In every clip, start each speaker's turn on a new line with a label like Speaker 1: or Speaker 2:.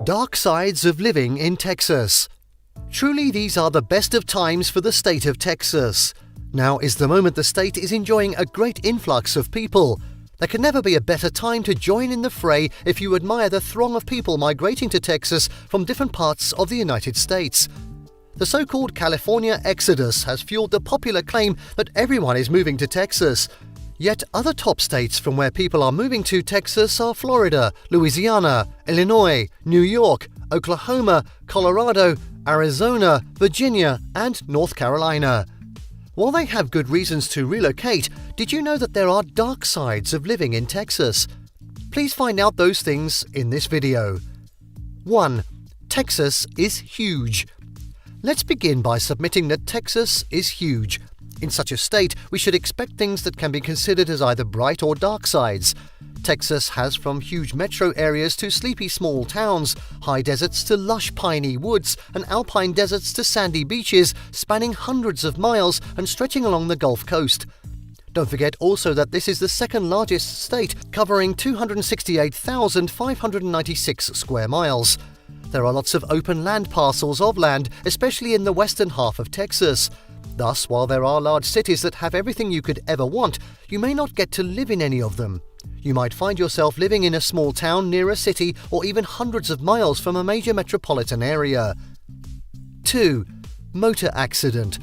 Speaker 1: Dark sides of living in Texas. Truly, these are the best of times for the state of Texas. Now is the moment the state is enjoying a great influx of people. There can never be a better time to join in the fray if you admire the throng of people migrating to Texas from different parts of the United States. The so-called California exodus has fueled the popular claim that everyone is moving to Texas. Yet other top states from where people are moving to Texas are Florida, Louisiana, Illinois, New York, Oklahoma, Colorado, Arizona, Virginia, and North Carolina. While they have good reasons to relocate, did you know that there are dark sides of living in Texas? Please find out those things in this video. 1. Texas is huge. Let's begin by submitting that Texas is huge. In such a state, we should expect things that can be considered as either bright or dark sides. Texas has from huge metro areas to sleepy small towns, high deserts to lush piney woods, and alpine deserts to sandy beaches spanning hundreds of miles and stretching along the Gulf Coast. Don't forget also that this is the second largest state, covering 268,596 square miles. There are lots of open land parcels of land, especially in the western half of Texas. Thus, while there are large cities that have everything you could ever want, you may not get to live in any of them. You might find yourself living in a small town near a city or even hundreds of miles from a major metropolitan area. 2. Motor accident.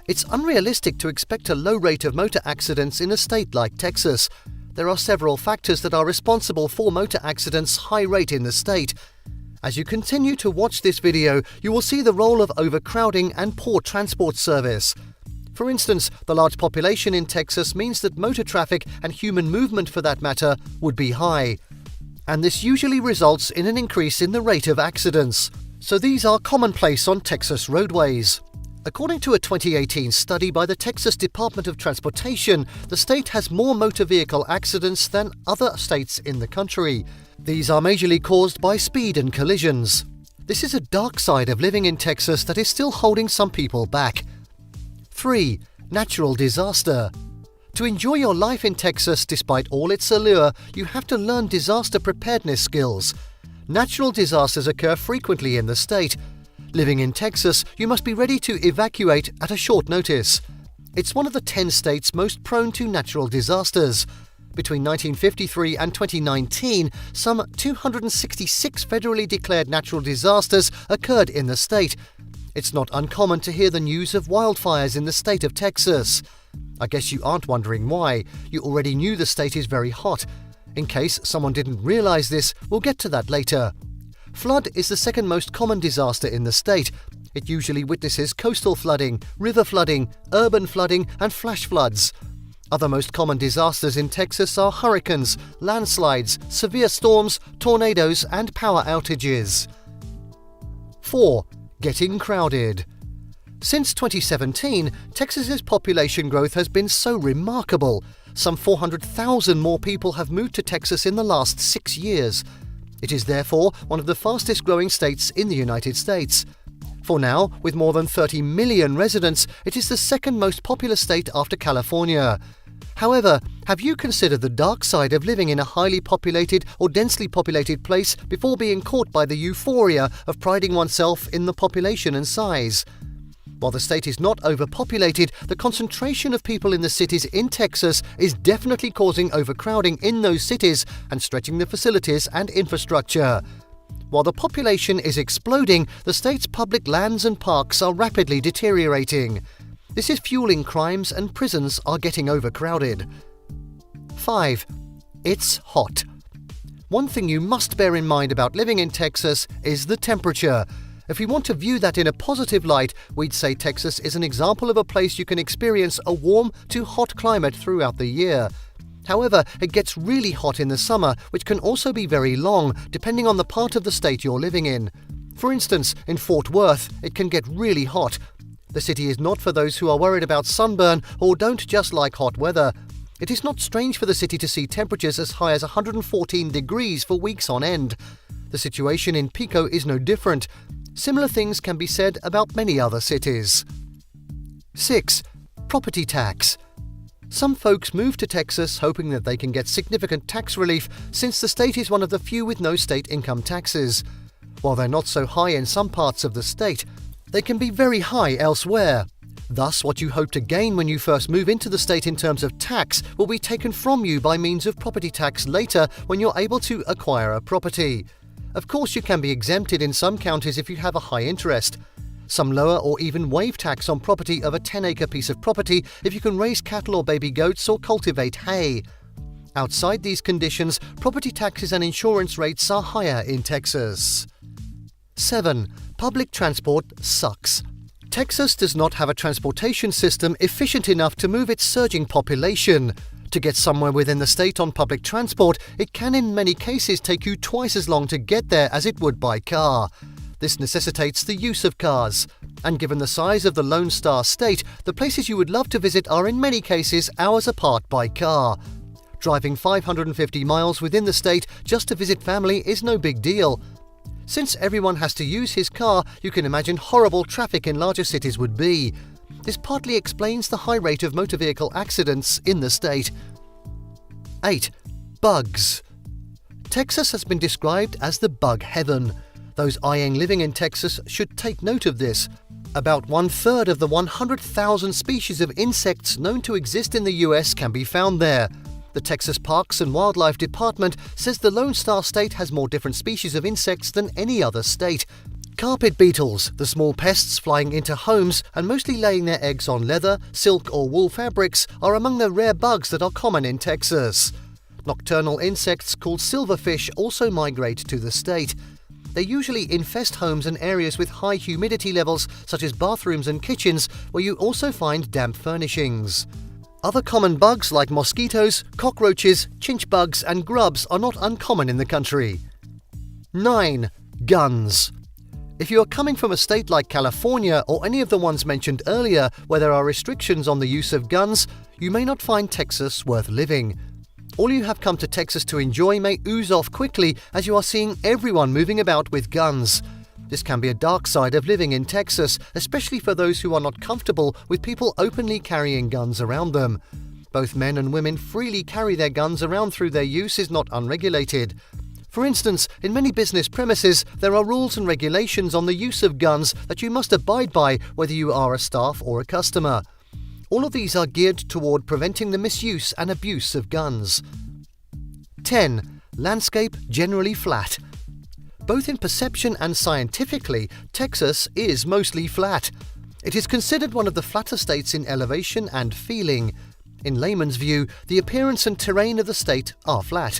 Speaker 1: It's unrealistic to expect a low rate of motor accidents in a state like Texas. There are several factors that are responsible for motor accidents' high rate in the state. As you continue to watch this video, you will see the role of overcrowding and poor transport service. For instance, the large population in Texas means that motor traffic and human movement for that matter would be high. And this usually results in an increase in the rate of accidents. So these are commonplace on Texas roadways. According to a 2018 study by the Texas Department of Transportation, the state has more motor vehicle accidents than other states in the country. These are majorly caused by speed and collisions. This is a dark side of living in Texas that is still holding some people back. 3. Natural disaster. To enjoy your life in Texas despite all its allure, you have to learn disaster preparedness skills. Natural disasters occur frequently in the state. Living in Texas, you must be ready to evacuate at a short notice. It's one of the 10 states most prone to natural disasters. Between 1953 and 2019, some 266 federally declared natural disasters occurred in the state. It's not uncommon to hear the news of wildfires in the state of Texas. I guess you aren't wondering why. You already knew the state is very hot. In case someone didn't realize this, we'll get to that later. Flood is the second most common disaster in the state. It usually witnesses coastal flooding, river flooding, urban flooding, and flash floods. Other most common disasters in Texas are hurricanes, landslides, severe storms, tornadoes, and power outages. 4. Getting crowded. Since 2017, Texas's population growth has been so remarkable. Some 400,000 more people have moved to Texas in the last 6 years. It is therefore one of the fastest growing states in the United States. For now, with more than 30 million residents, it is the second most populous state after California. However, have you considered the dark side of living in a highly populated or densely populated place before being caught by the euphoria of priding oneself in the population and size? While the state is not overpopulated, the concentration of people in the cities in Texas is definitely causing overcrowding in those cities and stretching the facilities and infrastructure. While the population is exploding, the state's public lands and parks are rapidly deteriorating. This is fueling crimes and prisons are getting overcrowded. 5. It's hot. One thing you must bear in mind about living in Texas is the temperature. If we want to view that in a positive light, we'd say Texas is an example of a place you can experience a warm to hot climate throughout the year. However, it gets really hot in the summer, which can also be very long, depending on the part of the state you're living in. For instance, in Fort Worth, it can get really hot. The city is not for those who are worried about sunburn or don't just like hot weather. It is not strange for the city to see temperatures as high as 114 degrees for weeks on end. The situation in Pico is no different. Similar things can be said about many other cities. 6. Property tax. Some folks move to Texas hoping that they can get significant tax relief since the state is one of the few with no state income taxes. While they're not so high in some parts of the state, they can be very high elsewhere. Thus, what you hope to gain when you first move into the state in terms of tax will be taken from you by means of property tax later when you're able to acquire a property. Of course, you can be exempted in some counties if you have a high interest. Some lower or even waive tax on property of a 10-acre piece of property if you can raise cattle or baby goats or cultivate hay. Outside these conditions, property taxes and insurance rates are higher in Texas. 7. Public transport sucks. Texas does not have a transportation system efficient enough to move its surging population. To get somewhere within the state on public transport, it can in many cases take you twice as long to get there as it would by car. This necessitates the use of cars. And given the size of the Lone Star State, the places you would love to visit are in many cases hours apart by car. Driving 550 miles within the state just to visit family is no big deal. Since everyone has to use his car, you can imagine horrible traffic in larger cities would be. This partly explains the high rate of motor vehicle accidents in the state. 8. Bugs. Texas has been described as the bug heaven. Those eyeing living in Texas should take note of this. About 1/3 of the 100,000 species of insects known to exist in the US can be found there. The Texas Parks and Wildlife Department says the Lone Star State has more different species of insects than any other state. Carpet beetles, the small pests flying into homes and mostly laying their eggs on leather, silk or wool fabrics, are among the rare bugs that are common in Texas. Nocturnal insects called silverfish also migrate to the state. They usually infest homes and areas with high humidity levels, such as bathrooms and kitchens, where you also find damp furnishings. Other common bugs like mosquitoes, cockroaches, chinch bugs and grubs are not uncommon in the country. 9. Guns. If you are coming from a state like California or any of the ones mentioned earlier where there are restrictions on the use of guns, you may not find Texas worth living. All you have come to Texas to enjoy may ooze off quickly as you are seeing everyone moving about with guns. This can be a dark side of living in Texas, especially for those who are not comfortable with people openly carrying guns around them. Both men and women freely carry their guns around through their use is not unregulated. For instance, in many business premises, there are rules and regulations on the use of guns that you must abide by whether you are a staff or a customer. All of these are geared toward preventing the misuse and abuse of guns. 10. Landscape generally flat. Both in perception and scientifically, Texas is mostly flat. It is considered one of the flatter states in elevation and feeling. In layman's view, the appearance and terrain of the state are flat.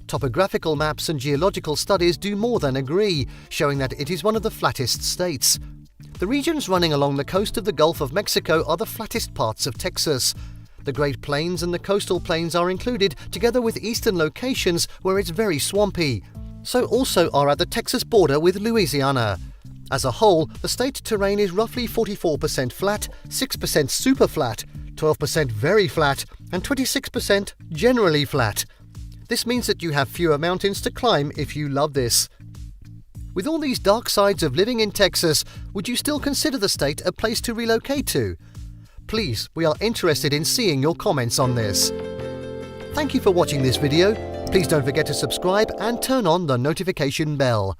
Speaker 1: Topographical maps and geological studies do more than agree, showing that it is one of the flattest states. The regions running along the coast of the Gulf of Mexico are the flattest parts of Texas. The Great Plains and the coastal plains are included, together with eastern locations where it's very swampy. So also are at the Texas border with Louisiana. As a whole, the state terrain is roughly 44% flat, 6% super flat, 12% very flat, and 26% generally flat. This means that you have fewer mountains to climb if you love this. With all these dark sides of living in Texas, would you still consider the state a place to relocate to? Please, we are interested in seeing your comments on this. Thank you for watching this video. Please don't forget to subscribe and turn on the notification bell.